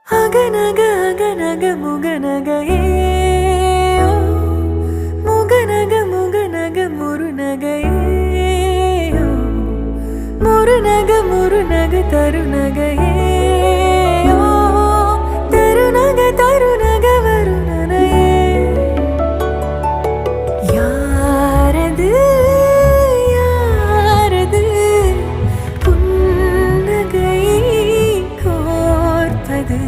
அகநக அகநக முகநகையே முகநக முகநக முருநகையே முருநக முருநக தருநகையே தருநக தருநக வருணனையே யாரது யாரது புன்னகை கோர்த்தது